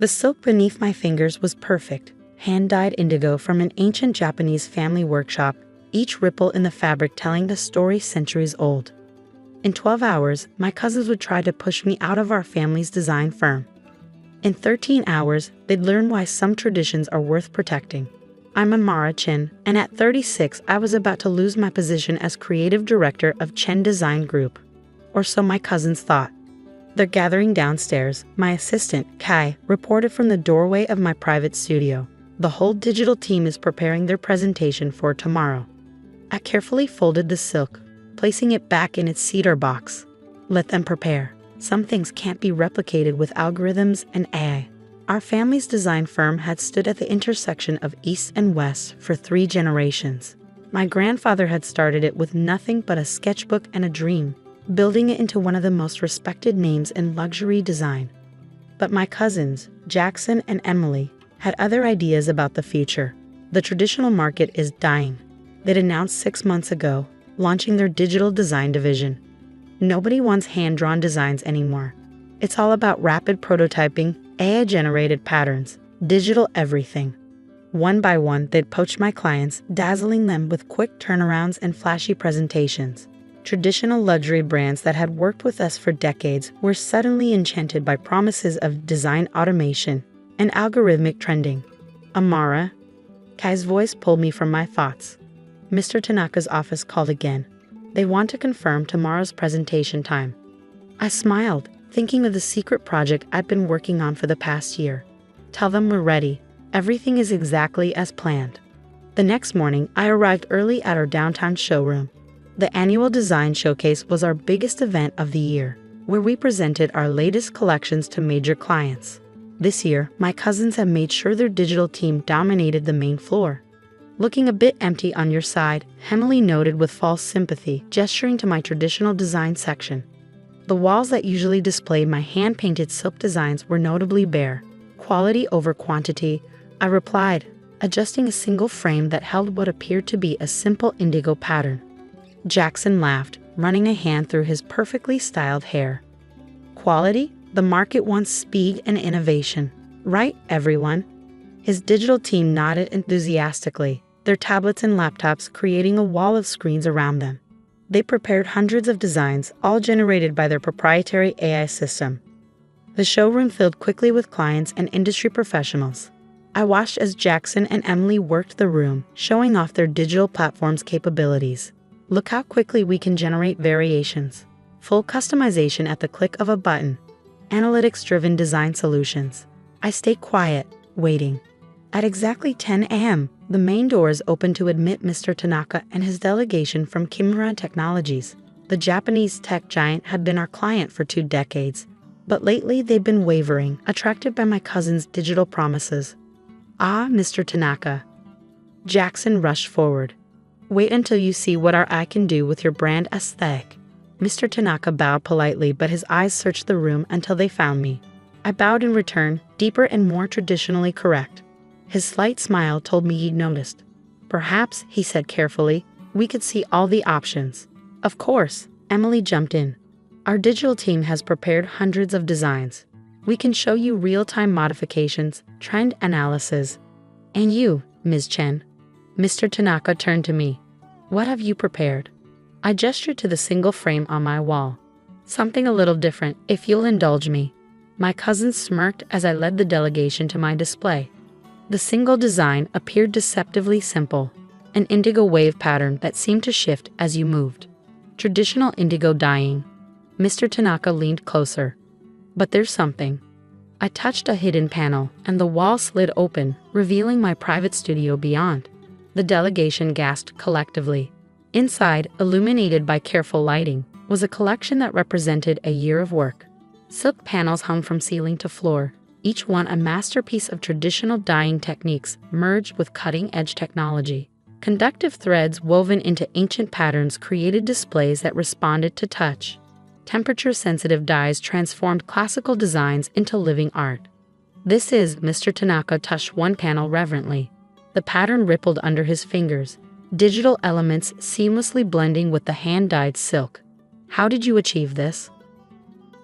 The silk beneath my fingers was perfect, hand-dyed indigo from an ancient Japanese family workshop, each ripple in the fabric telling a story centuries old. In 12 hours, my cousins would try to push me out of our family's design firm. In 13 hours, they'd learn why some traditions are worth protecting. I'm Amara Chen, and at 36, I was about to lose my position as creative director of Chen Design Group. Or so my cousins thought. They're gathering downstairs. My assistant, Kai, reported from the doorway of my private studio. The whole digital team is preparing their presentation for tomorrow. I carefully folded the silk, placing it back in its cedar box. Let them prepare. Some things can't be replicated with algorithms and AI. Our family's design firm had stood at the intersection of East and West for 3 generations. My grandfather had started it with nothing but a sketchbook and a dream, building it into one of the most respected names in luxury design. But my cousins, Jackson and Emily, had other ideas about the future. The traditional market is dying. They'd announced 6 months ago, launching their digital design division. Nobody wants hand-drawn designs anymore. It's all about rapid prototyping, AI-generated patterns, digital everything. One by one, they'd poach my clients, dazzling them with quick turnarounds and flashy presentations. Traditional luxury brands that had worked with us for decades were suddenly enchanted by promises of design automation and algorithmic trending. Amara, Kai's voice pulled me from my thoughts. Mr. Tanaka's office called again. They want to confirm tomorrow's presentation time. I smiled, thinking of the secret project I'd been working on for the past year. Tell them we're ready. Everything is exactly as planned. The next morning, I arrived early at our downtown showroom. The annual design showcase was our biggest event of the year, where we presented our latest collections to major clients. This year, my cousins have made sure their digital team dominated the main floor. Looking a bit empty on your side, Emily noted with false sympathy, gesturing to my traditional design section. The walls that usually display my hand-painted silk designs were notably bare. Quality over quantity, I replied, adjusting a single frame that held what appeared to be a simple indigo pattern. Jackson laughed, running a hand through his perfectly styled hair. Quality? The market wants speed and innovation. Right, everyone? His digital team nodded enthusiastically, their tablets and laptops creating a wall of screens around them. They prepared hundreds of designs, all generated by their proprietary AI system. The showroom filled quickly with clients and industry professionals. I watched as Jackson and Emily worked the room, showing off their digital platform's capabilities. Look how quickly we can generate variations. Full customization at the click of a button. Analytics-driven design solutions. I stayed quiet, waiting. At exactly 10 a.m., the main doors opened to admit Mr. Tanaka and his delegation from Kimura Technologies. The Japanese tech giant had been our client for 2 decades, but lately they'd been wavering, attracted by my cousin's digital promises. Ah, Mr. Tanaka. Jackson rushed forward. Wait until you see what our eye can do with your brand aesthetic. Mr. Tanaka bowed politely, but his eyes searched the room until they found me. I bowed in return, deeper and more traditionally correct. His slight smile told me he'd noticed. Perhaps, he said carefully, we could see all the options. Of course, Emily jumped in. Our digital team has prepared hundreds of designs. We can show you real-time modifications, trend analysis. And you, Ms. Chen. Mr. Tanaka turned to me. What have you prepared? I gestured to the single frame on my wall. Something a little different, if you'll indulge me. My cousin smirked as I led the delegation to my display. The single design appeared deceptively simple, an indigo wave pattern that seemed to shift as you moved. Traditional indigo dyeing. Mr. Tanaka leaned closer. But there's something. I touched a hidden panel, and the wall slid open, revealing my private studio beyond. The delegation gasped collectively. Inside, illuminated by careful lighting, was a collection that represented a year of work. Silk panels hung from ceiling to floor, each one a masterpiece of traditional dyeing techniques merged with cutting-edge technology. Conductive threads woven into ancient patterns created displays that responded to touch. Temperature-sensitive dyes transformed classical designs into living art. This is, Mr. Tanaka touched one panel reverently. The pattern rippled under his fingers, digital elements seamlessly blending with the hand-dyed silk. How did you achieve this?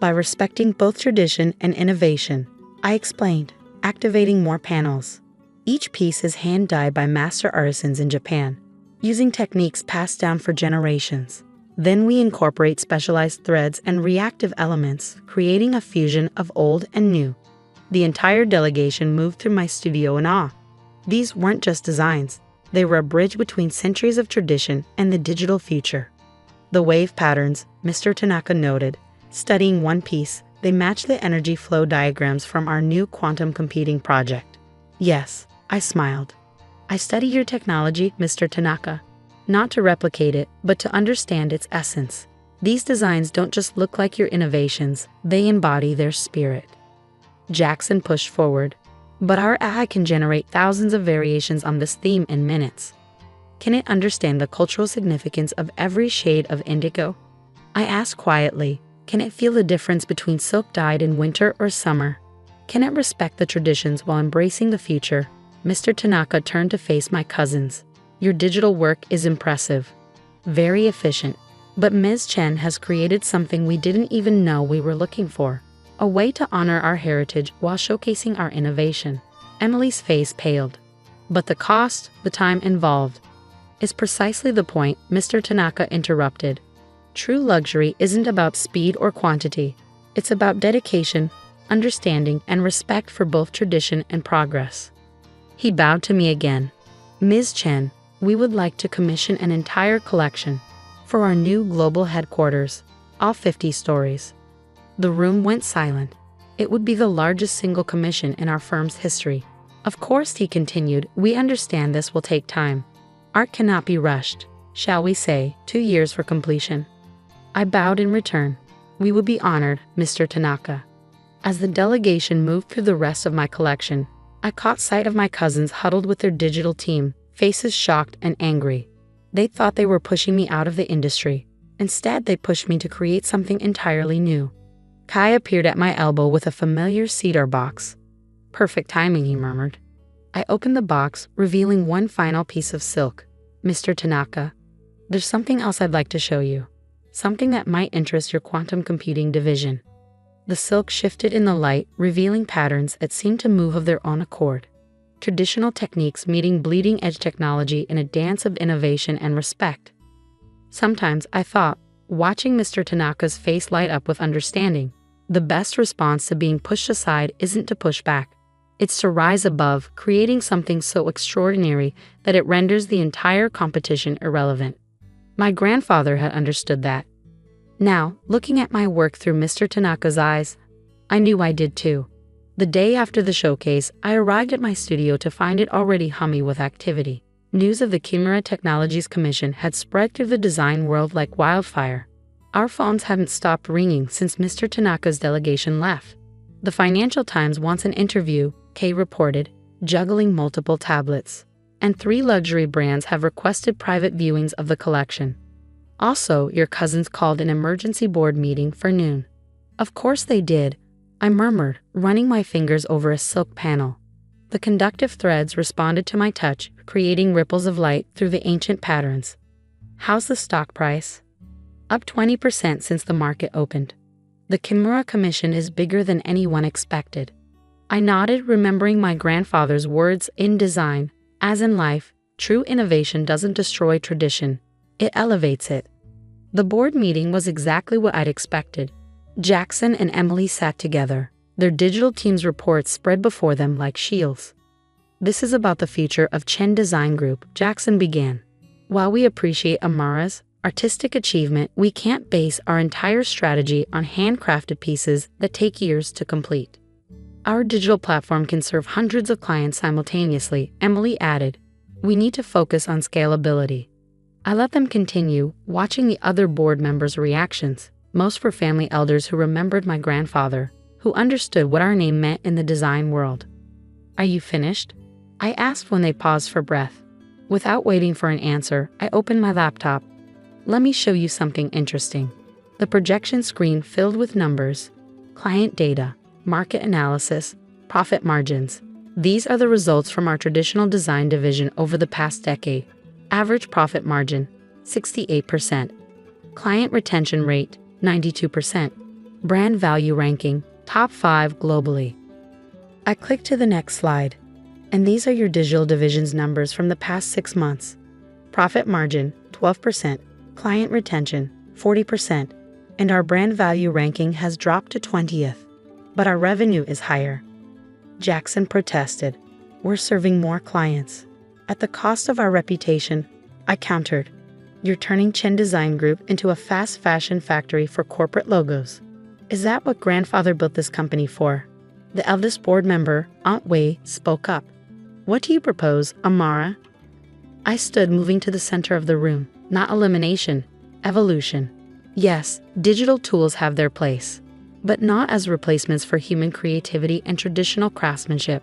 By respecting both tradition and innovation, I explained. activating more panels. Each piece is hand-dyed by master artisans in Japan, using techniques passed down for generations. Then we incorporate specialized threads and reactive elements, creating a fusion of old and new. The entire delegation moved through my studio in awe. These weren't just designs, they were a bridge between centuries of tradition and the digital future. The wave patterns, Mr. Tanaka noted, studying one piece, they match the energy flow diagrams from our new quantum computing project. Yes, I smiled. I study your technology, Mr. Tanaka. Not to replicate it, but to understand its essence. These designs don't just look like your innovations, they embody their spirit. Jackson pushed forward. But our AI can generate thousands of variations on this theme in minutes. Can it understand the cultural significance of every shade of indigo? I asked quietly, can it feel the difference between silk dyed in winter or summer? Can it respect the traditions while embracing the future? Mr. Tanaka turned to face my cousins. Your digital work is impressive. Very efficient. But Ms. Chen has created something we didn't even know we were looking for. A way to honor our heritage while showcasing our innovation. Emily's face paled. But the cost, the time involved, is precisely the point, Mr. Tanaka interrupted. True luxury isn't about speed or quantity. It's about dedication, understanding, and respect for both tradition and progress. He bowed to me again. Ms. Chen, we would like to commission an entire collection for our new global headquarters, all 50 stories. The room went silent. It would be the largest single commission in our firm's history. Of course, he continued, we understand this will take time. Art cannot be rushed. Shall we say, 2 years for completion? I bowed in return. We would be honored, Mr. Tanaka. As the delegation moved through the rest of my collection, I caught sight of my cousins huddled with their digital team, faces shocked and angry. They thought they were pushing me out of the industry. Instead, they pushed me to create something entirely new. Kai appeared at my elbow with a familiar cedar box. Perfect timing, he murmured. I opened the box, revealing one final piece of silk. Mr. Tanaka, there's something else I'd like to show you. Something that might interest your quantum computing division. The silk shifted in the light, revealing patterns that seemed to move of their own accord. Traditional techniques meeting bleeding-edge technology in a dance of innovation and respect. Sometimes I thought, watching Mr. Tanaka's face light up with understanding, the best response to being pushed aside isn't to push back. It's to rise above, creating something so extraordinary that it renders the entire competition irrelevant. My grandfather had understood that. Now, looking at my work through Mr. Tanaka's eyes, I knew I did too. The day after the showcase, I arrived at my studio to find it already humming with activity. News of the Kimura Technologies Commission had spread through the design world like wildfire. Our phones hadn't stopped ringing since Mr. Tanaka's delegation left. The Financial Times wants an interview, Kay reported, juggling multiple tablets. And 3 luxury brands have requested private viewings of the collection. Also, your cousins called an emergency board meeting for noon. Of course they did, I murmured, running my fingers over a silk panel. The conductive threads responded to my touch, creating ripples of light through the ancient patterns. How's the stock price? Up 20% since the market opened. The Kimura Commission is bigger than anyone expected. I nodded, remembering my grandfather's words in design. As in life, true innovation doesn't destroy tradition, it elevates it. The board meeting was exactly what I'd expected. Jackson and Emily sat together, their digital team's reports spread before them like shields. This is about the future of Chen Design Group, Jackson began. While we appreciate Amara's artistic achievement, we can't base our entire strategy on handcrafted pieces that take years to complete. Our digital platform can serve hundreds of clients simultaneously, Emily added. We need to focus on scalability. I let them continue, watching the other board members' reactions. Most were family elders who remembered my grandfather, who understood what our name meant in the design world. Are you finished? I asked when they paused for breath. Without waiting for an answer, I opened my laptop. Let me show you something interesting. The projection screen filled with numbers, client data, market analysis, profit margins. These are the results from our traditional design division over the past decade. Average profit margin, 68%. Client retention rate, 92%. Brand value ranking, top 5 globally. I clicked to the next slide. And these are your digital division's numbers from the past 6 months. Profit margin, 12%. Client retention, 40%. And our brand value ranking has dropped to 20th. But our revenue is higher. Jackson protested. We're serving more clients. At the cost of our reputation, I countered. You're turning Chen Design Group into a fast fashion factory for corporate logos. Is that what grandfather built this company for? The eldest board member, Aunt Wei, spoke up. What do you propose, Amara? I stood moving to the center of the room. Not elimination, evolution. Yes, digital tools have their place, but not as replacements for human creativity and traditional craftsmanship.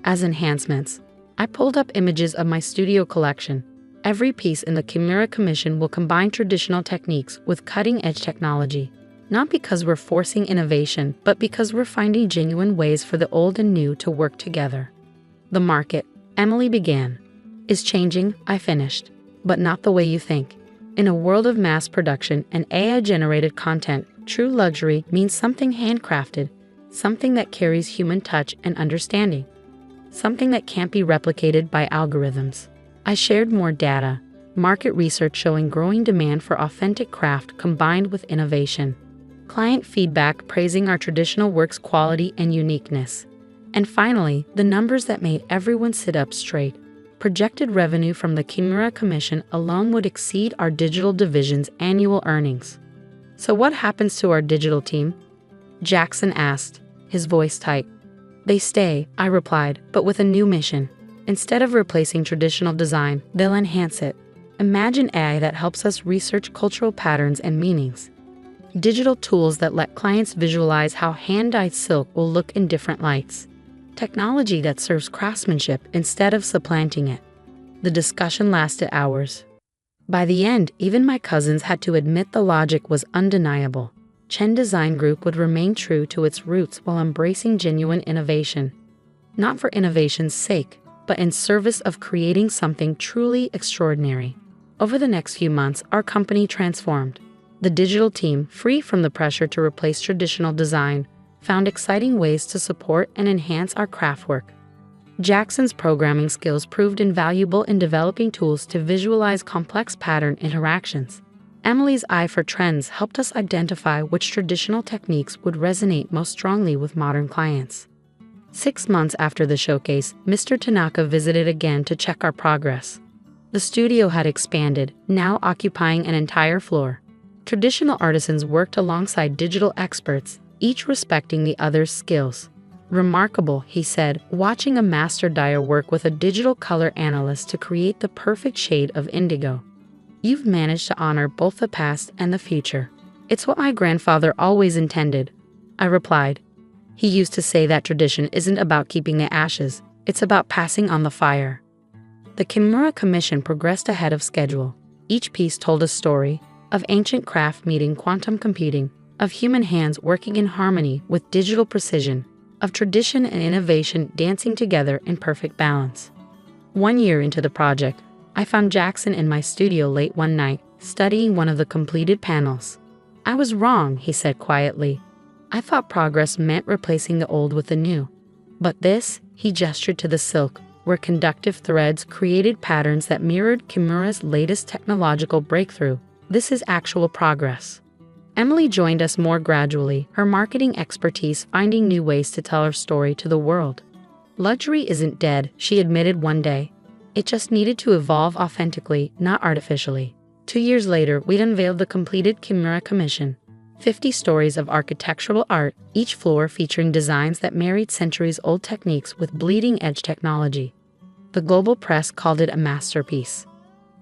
As enhancements. I pulled up images of my studio collection. Every piece in the Kimura Commission will combine traditional techniques with cutting-edge technology. Not because we're forcing innovation, but because we're finding genuine ways for the old and new to work together. The market, Emily began, is changing, I finished, but not the way you think. In a world of mass production and AI-generated content, true luxury means something handcrafted, something that carries human touch and understanding, something that can't be replicated by algorithms. I shared more data, market research showing growing demand for authentic craft combined with innovation, client feedback praising our traditional work's quality and uniqueness. And finally, the numbers that made everyone sit up straight. Projected revenue from the Kimura Commission alone would exceed our digital division's annual earnings. So what happens to our digital team? Jackson asked, his voice tight. They stay, I replied, but with a new mission. Instead of replacing traditional design, they'll enhance it. Imagine AI that helps us research cultural patterns and meanings. Digital tools that let clients visualize how hand-dyed silk will look in different lights. Technology that serves craftsmanship instead of supplanting it. The discussion lasted hours. By the end, even my cousins had to admit the logic was undeniable. Chen Design Group would remain true to its roots while embracing genuine innovation. Not for innovation's sake, but in service of creating something truly extraordinary. Over the next few months, our company transformed. The digital team, free from the pressure to replace traditional design, found exciting ways to support and enhance our craft work. Jackson's programming skills proved invaluable in developing tools to visualize complex pattern interactions. Emily's eye for trends helped us identify which traditional techniques would resonate most strongly with modern clients. 6 months after the showcase, Mr. Tanaka visited again to check our progress. The studio had expanded, now occupying an entire floor. Traditional artisans worked alongside digital experts, each respecting the other's skills. Remarkable, he said, watching a master dyer work with a digital color analyst to create the perfect shade of indigo. You've managed to honor both the past and the future. It's what my grandfather always intended, I replied. He used to say that tradition isn't about keeping the ashes, it's about passing on the fire. The Kimura Commission progressed ahead of schedule. Each piece told a story, of ancient craft meeting quantum computing, of human hands working in harmony with digital precision, of tradition and innovation dancing together in perfect balance. 1 year into the project, I found Jackson in my studio late one night, studying one of the completed panels. I was wrong, he said quietly. I thought progress meant replacing the old with the new. But this, he gestured to the silk, where conductive threads created patterns that mirrored Kimura's latest technological breakthrough. This is actual progress. Emily joined us more gradually, her marketing expertise finding new ways to tell her story to the world. Luxury isn't dead, she admitted one day. It just needed to evolve authentically, not artificially. 2 years later, we'd unveiled the completed Kimura Commission. 50 stories of architectural art, each floor featuring designs that married centuries-old techniques with bleeding-edge technology. The global press called it a masterpiece.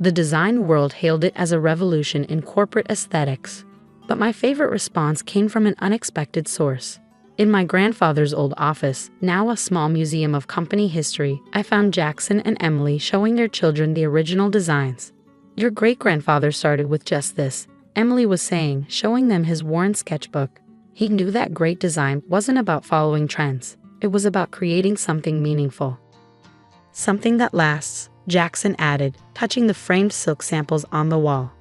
The design world hailed it as a revolution in corporate aesthetics. But my favorite response came from an unexpected source. In my grandfather's old office, now a small museum of company history, I found Jackson and Emily showing their children the original designs. Your great-grandfather started with just this, Emily was saying, showing them his worn sketchbook. He knew that great design wasn't about following trends. It was about creating something meaningful. Something that lasts, Jackson added, touching the framed silk samples on the wall.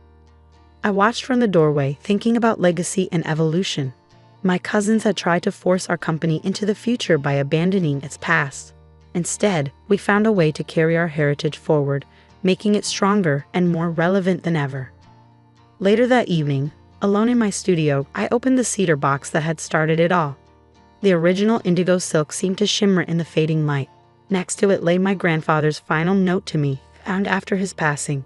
I watched from the doorway, thinking about legacy and evolution. My cousins had tried to force our company into the future by abandoning its past. Instead, we found a way to carry our heritage forward, making it stronger and more relevant than ever. Later that evening, alone in my studio, I opened the cedar box that had started it all. The original indigo silk seemed to shimmer in the fading light. Next to it lay my grandfather's final note to me, found after his passing.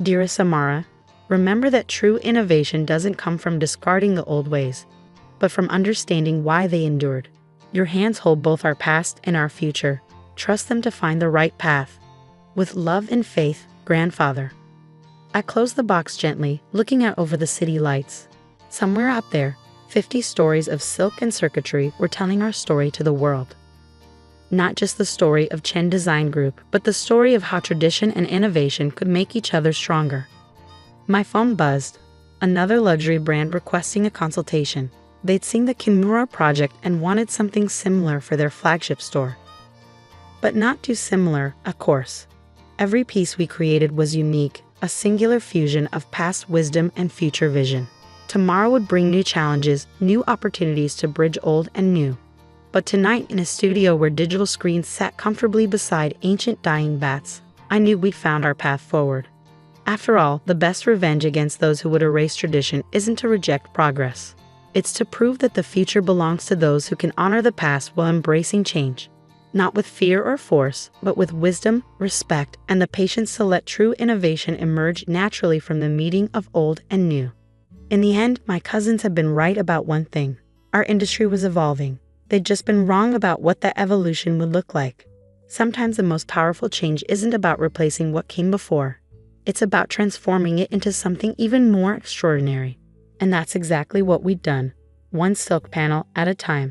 Dearest Amara, remember that true innovation doesn't come from discarding the old ways, but from understanding why they endured. Your hands hold both our past and our future. Trust them to find the right path. With love and faith, Grandfather. I closed the box gently, looking out over the city lights. Somewhere out there, 50 stories of silk and circuitry were telling our story to the world. Not just the story of Chen Design Group, but the story of how tradition and innovation could make each other stronger. My phone buzzed. Another luxury brand requesting a consultation. They'd seen the Kimura project and wanted something similar for their flagship store. But not too similar, of course. Every piece we created was unique, a singular fusion of past wisdom and future vision. Tomorrow would bring new challenges, new opportunities to bridge old and new. But tonight, in a studio where digital screens sat comfortably beside ancient dyeing vats, I knew we'd found our path forward. After all, the best revenge against those who would erase tradition isn't to reject progress. It's to prove that the future belongs to those who can honor the past while embracing change. Not with fear or force, but with wisdom, respect, and the patience to let true innovation emerge naturally from the meeting of old and new. In the end, my cousins had been right about one thing. Our industry was evolving. They'd just been wrong about what that evolution would look like. Sometimes the most powerful change isn't about replacing what came before. It's about transforming it into something even more extraordinary. And that's exactly what we'd done, one silk panel at a time.